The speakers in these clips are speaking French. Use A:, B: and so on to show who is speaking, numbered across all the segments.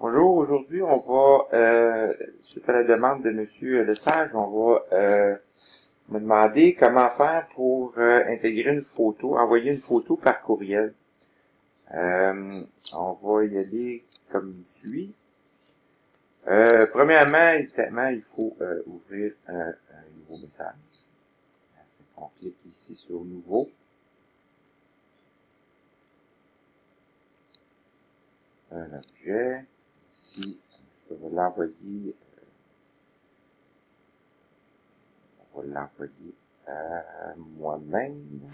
A: Bonjour, aujourd'hui on va, suite à la demande de Monsieur Lesage, on va me demander comment faire pour intégrer une photo, envoyer une photo par courriel. On va y aller comme suit. Premièrement, évidemment, il faut ouvrir un nouveau message. On clique ici sur Nouveau. Un objet. Ici, je vais l'envoyer. On va l'envoyer à moi-même.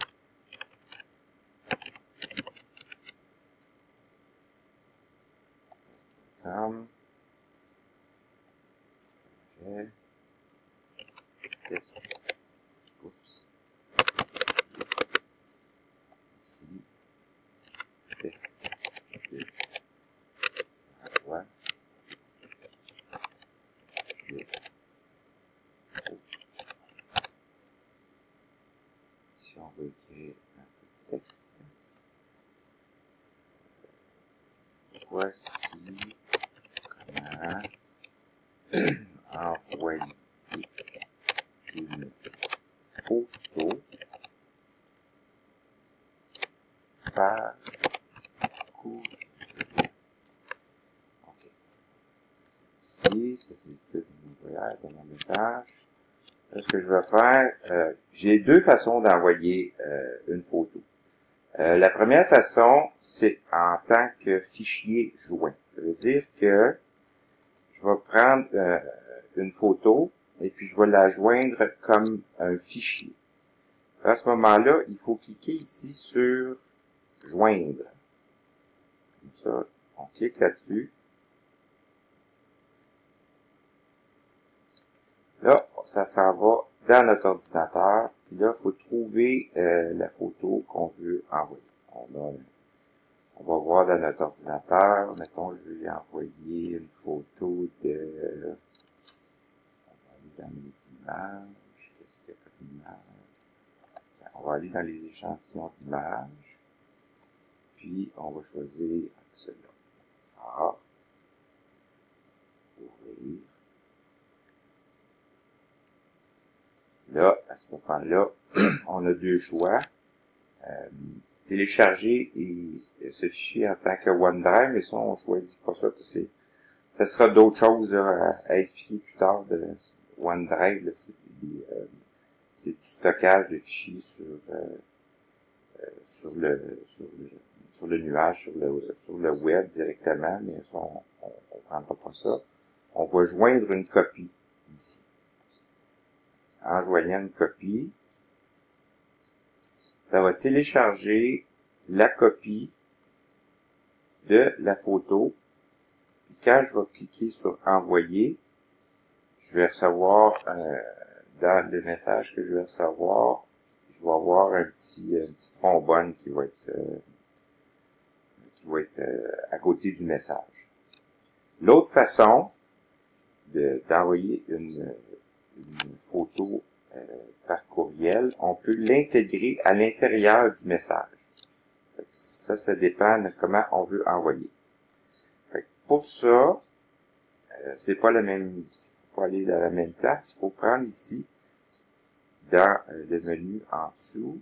A: Comme test. Oups. Ici. Test. Envoie. Si on veut écrire un peu de texte. Voici comment envoyer une photo par courriel. OK. Ici, ça c'est le titre de mon message. Là, ce que je vais faire, j'ai deux façons d'envoyer une photo. La première façon, c'est en tant que fichier joint. Ça veut dire que je vais prendre une photo et puis je vais la joindre comme un fichier. À ce moment-là, il faut cliquer ici sur Joindre. Comme ça, on clique là-dessus. Là, ça s'en va dans notre ordinateur. Puis là, il faut trouver la photo qu'on veut envoyer. On va voir dans notre ordinateur. Mettons, je vais envoyer une photo de... On va aller dans les images. Qu'est-ce qu'il y a comme image? On va aller dans les échantillons d'images. Puis, on va choisir celle-là. Ah. Ouvrir. Là, à ce moment-là, on a deux choix. Télécharger ce fichier en tant que OneDrive, mais ça, on choisit pas ça, parce que ça sera d'autres choses à expliquer plus tard de OneDrive. C'est du stockage de fichiers sur le nuage, sur le web directement, mais ça, on prendra pas ça. On va joindre une copie ici. En joignant une copie, ça va télécharger la copie de la photo. Puis quand je vais cliquer sur envoyer, je vais recevoir dans le message que je vais recevoir, je vais avoir un petit trombone qui va être à côté du message. L'autre façon d'envoyer une photo par courriel, on peut l'intégrer à l'intérieur du message. Ça dépend de comment on veut envoyer. Pour ça, c'est pas la même, faut aller dans la même place. Il faut prendre ici, dans le menu en dessous,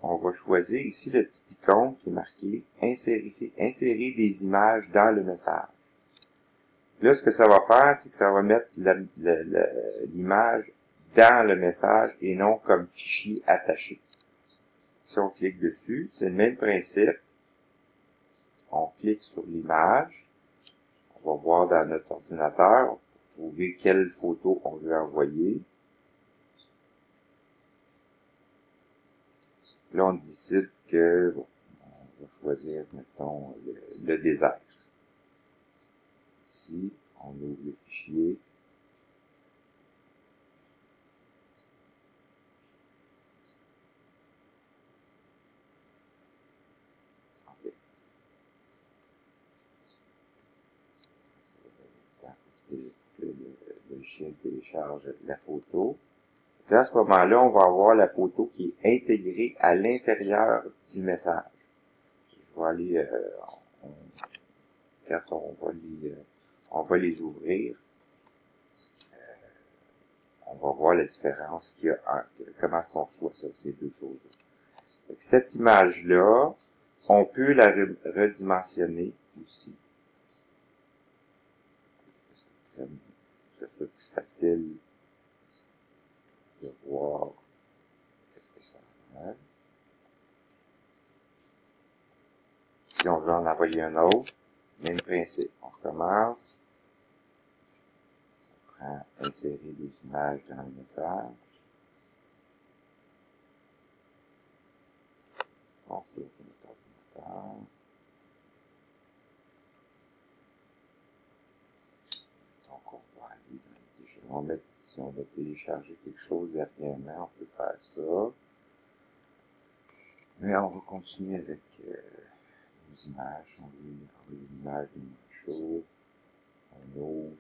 A: on va choisir ici le petit icône qui est marqué insérer des images dans le message. Là, ce que ça va faire, c'est que ça va mettre l'image dans le message et non comme fichier attaché. Si on clique dessus, c'est le même principe. On clique sur l'image. On va voir dans notre ordinateur pour trouver quelle photo on veut envoyer. Là, on décide que bon, on va choisir, mettons, le désert. Ici, on ouvre le fichier. OK. Le chien télécharge la photo. Et à ce moment-là, on va avoir la photo qui est intégrée à l'intérieur du message. Je vais aller quand on va les ouvrir, on va voir la différence qu'il y a comment on reçoit ça, ces deux choses-là. Cette image-là, on peut la redimensionner aussi. Ça fait plus facile de voir qu'est-ce que ça a. Si on veut en envoyer un autre, même principe. On recommence. On prend insérer des images dans le message. On retourne notre ordinateur. Donc on va aller dans les si on va télécharger quelque chose dernièrement, on peut faire ça. Mais on va continuer avec les images. On veut envoyer une image d'une show. On ouvre.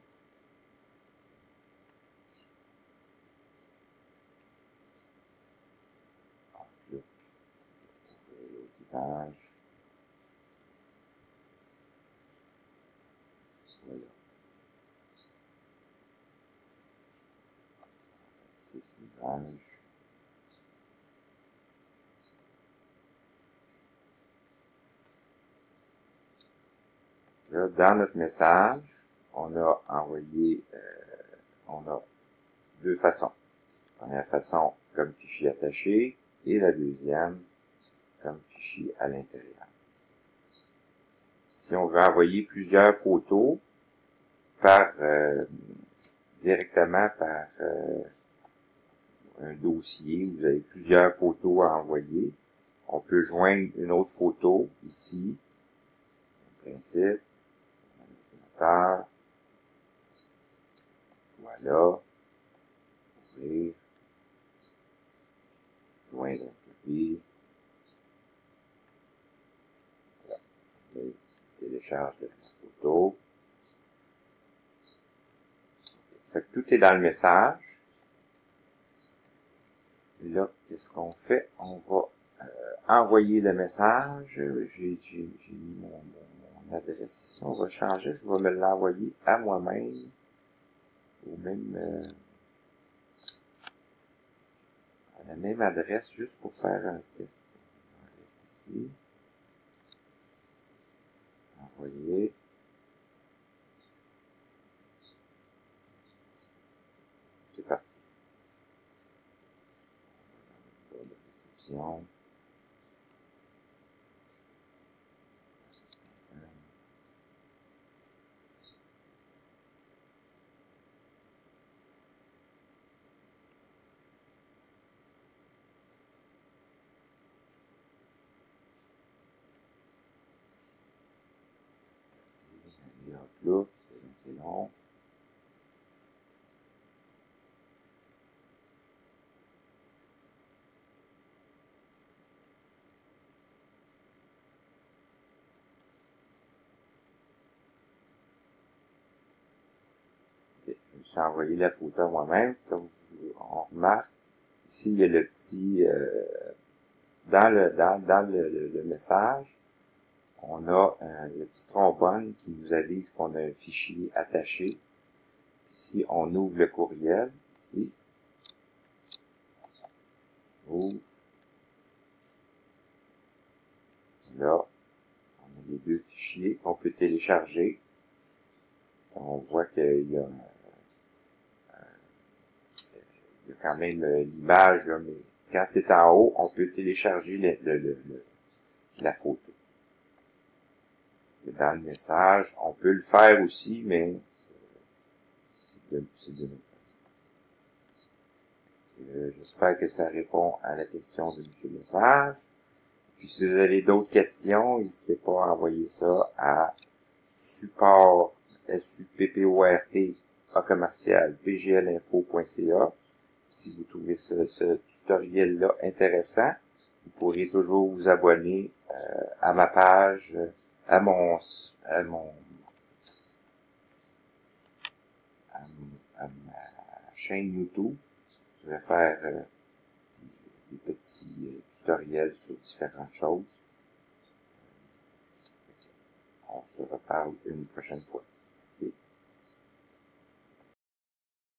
A: Outlook. Ouvrir l'autre image. Voilà. 6 images. Là, dans notre message, on a envoyé, on a deux façons. La première façon, comme fichier attaché, et la deuxième, comme fichier à l'intérieur. Si on veut envoyer plusieurs photos par directement par un dossier, vous avez plusieurs photos à envoyer, on peut joindre une autre photo ici, en principe, ordinateur, voilà, ouvrir, joindre une copie, voilà, on télécharge la photo. Fait que tout est dans le message. Là, qu'est-ce qu'on fait? On va envoyer le message. J'ai mis mon adresse ici. On va changer. Je vais me l'envoyer à moi-même. Ou même à la même adresse, juste pour faire un test. Ici. Envoyer. C'est parti. De réception. Outlook, c'est long. J'ai envoyé la photo à moi-même. Comme on remarque, ici, il y a le petit, dans le message, on a le petit trombone qui nous avise qu'on a un fichier attaché. Ici, on ouvre le courriel. Ici. Ouvre. Là, on a les deux fichiers qu'on peut télécharger. On voit qu'il y a quand même l'image, là, mais quand c'est en haut, on peut télécharger la photo. Et dans le message, on peut le faire aussi, mais c'est de notre façon. J'espère que ça répond à la question de M. Message. Puis si vous avez d'autres questions, n'hésitez pas à envoyer ça à support, support, à commercial, pglinfo.ca. Si vous trouvez ce tutoriel-là intéressant, vous pourrez toujours vous abonner à ma page, à ma chaîne YouTube. Je vais faire des petits tutoriels sur différentes choses. On se reparle une prochaine fois.